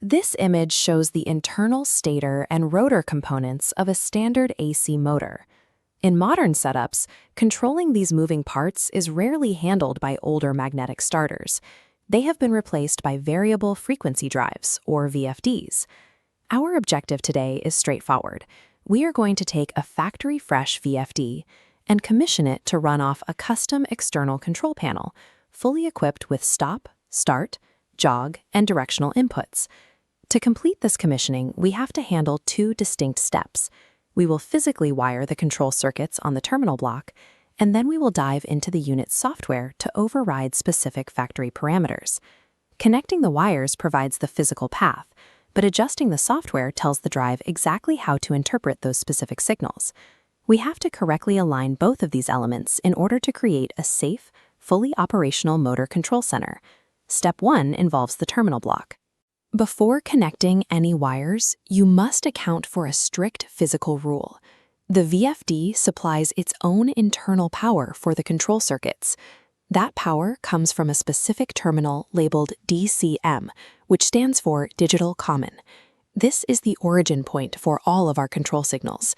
This image shows the internal stator and rotor components of a standard AC motor. In modern setups, controlling these moving parts is rarely handled by older magnetic starters. They have been replaced by variable frequency drives, or VFDs. Our objective today is straightforward. We are going to take a factory-fresh VFD and commission it to run off a custom external control panel, fully equipped with stop, start, jog, and directional inputs. To complete this commissioning, we have to handle two distinct steps. We will physically wire the control circuits on the terminal block, and then we will dive into the unit's software to override specific factory parameters. Connecting the wires provides the physical path, but adjusting the software tells the drive exactly how to interpret those specific signals. We have to correctly align both of these elements in order to create a safe, fully operational motor control center. Step 1 involves the terminal block. Before connecting any wires, you must account for a strict physical rule. The VFD supplies its own internal power for the control circuits. That power comes from a specific terminal labeled DCM, which stands for Digital Common. This is the origin point for all of our control signals.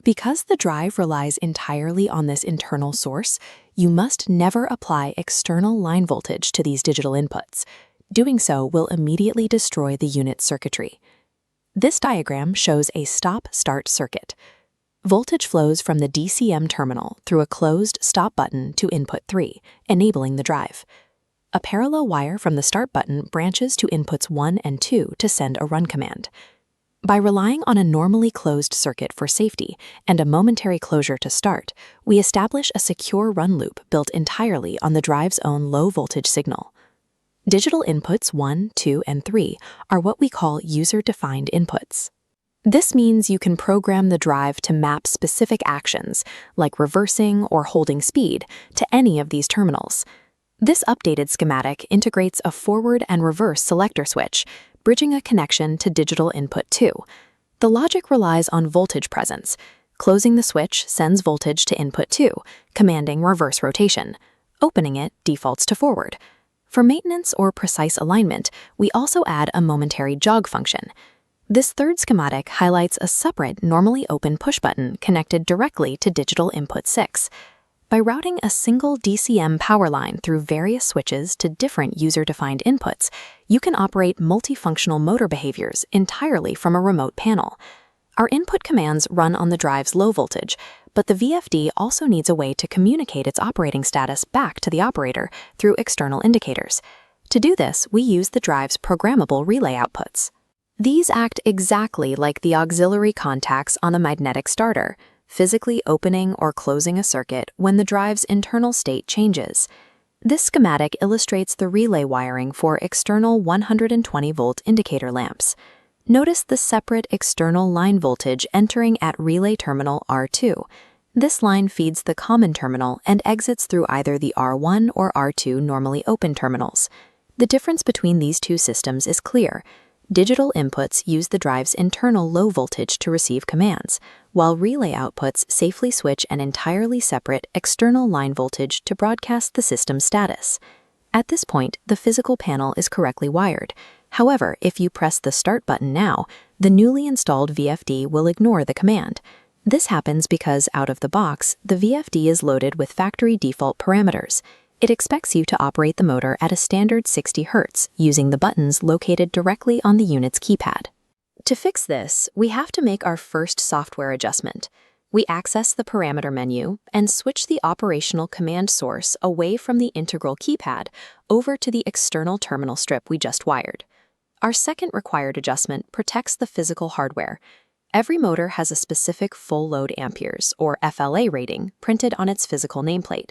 Because the drive relies entirely on this internal source, you must never apply external line voltage to these digital inputs. Doing so will immediately destroy the unit's circuitry. This diagram shows a stop-start circuit. Voltage flows from the DCM terminal through a closed stop button to input 3, enabling the drive. A parallel wire from the start button branches to inputs 1 and 2 to send a run command. By relying on a normally closed circuit for safety and a momentary closure to start, we establish a secure run loop built entirely on the drive's own low-voltage signal. Digital inputs 1, 2, and 3 are what we call user-defined inputs. This means you can program the drive to map specific actions, like reversing or holding speed, to any of these terminals. This updated schematic integrates a forward and reverse selector switch, bridging a connection to digital input 2. The logic relies on voltage presence. Closing the switch sends voltage to input 2, commanding reverse rotation. Opening it defaults to forward. For maintenance or precise alignment, we also add a momentary jog function. This third schematic highlights a separate, normally open push button connected directly to digital input 6. By routing a single DCM power line through various switches to different user-defined inputs, you can operate multifunctional motor behaviors entirely from a remote panel. Our input commands run on the drive's low voltage, but the VFD also needs a way to communicate its operating status back to the operator through external indicators. To do this, we use the drive's programmable relay outputs. These act exactly like the auxiliary contacts on a magnetic starter, physically opening or closing a circuit when the drive's internal state changes. This schematic illustrates the relay wiring for external 120-volt indicator lamps. Notice the separate external line voltage entering at relay terminal R2. This line feeds the common terminal and exits through either the R1 or R2 normally open terminals. The difference between these two systems is clear. Digital inputs use the drive's internal low voltage to receive commands, while relay outputs safely switch an entirely separate external line voltage to broadcast the system's status. At this point, the physical panel is correctly wired. However, if you press the Start button now, the newly installed VFD will ignore the command. This happens because, out of the box, the VFD is loaded with factory default parameters. It expects you to operate the motor at a standard 60 Hz using the buttons located directly on the unit's keypad. To fix this, we have to make our first software adjustment. We access the parameter menu and switch the operational command source away from the integral keypad over to the external terminal strip we just wired. Our second required adjustment protects the physical hardware. Every motor has a specific full load amperes, or FLA rating, printed on its physical nameplate.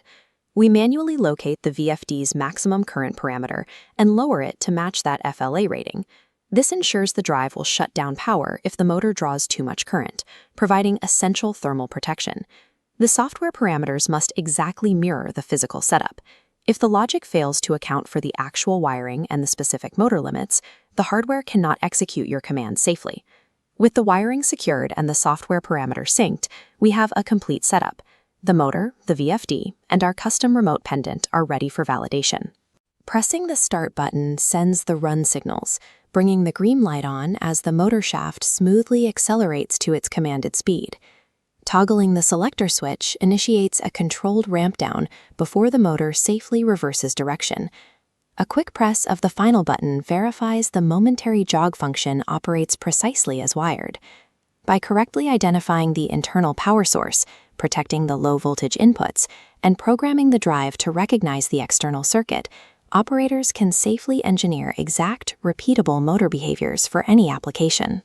We manually locate the VFD's maximum current parameter and lower it to match that FLA rating. This ensures the drive will shut down power if the motor draws too much current, providing essential thermal protection. The software parameters must exactly mirror the physical setup. If the logic fails to account for the actual wiring and the specific motor limits, the hardware cannot execute your command safely. With the wiring secured and the software parameter synced, we have a complete setup. The motor, the VFD, and our custom remote pendant are ready for validation. Pressing the Start button sends the run signals, bringing the green light on as the motor shaft smoothly accelerates to its commanded speed. Toggling the selector switch initiates a controlled ramp down before the motor safely reverses direction. A quick press of the final button verifies the momentary jog function operates precisely as wired. By correctly identifying the internal power source, protecting the low-voltage inputs, and programming the drive to recognize the external circuit, operators can safely engineer exact, repeatable motor behaviors for any application.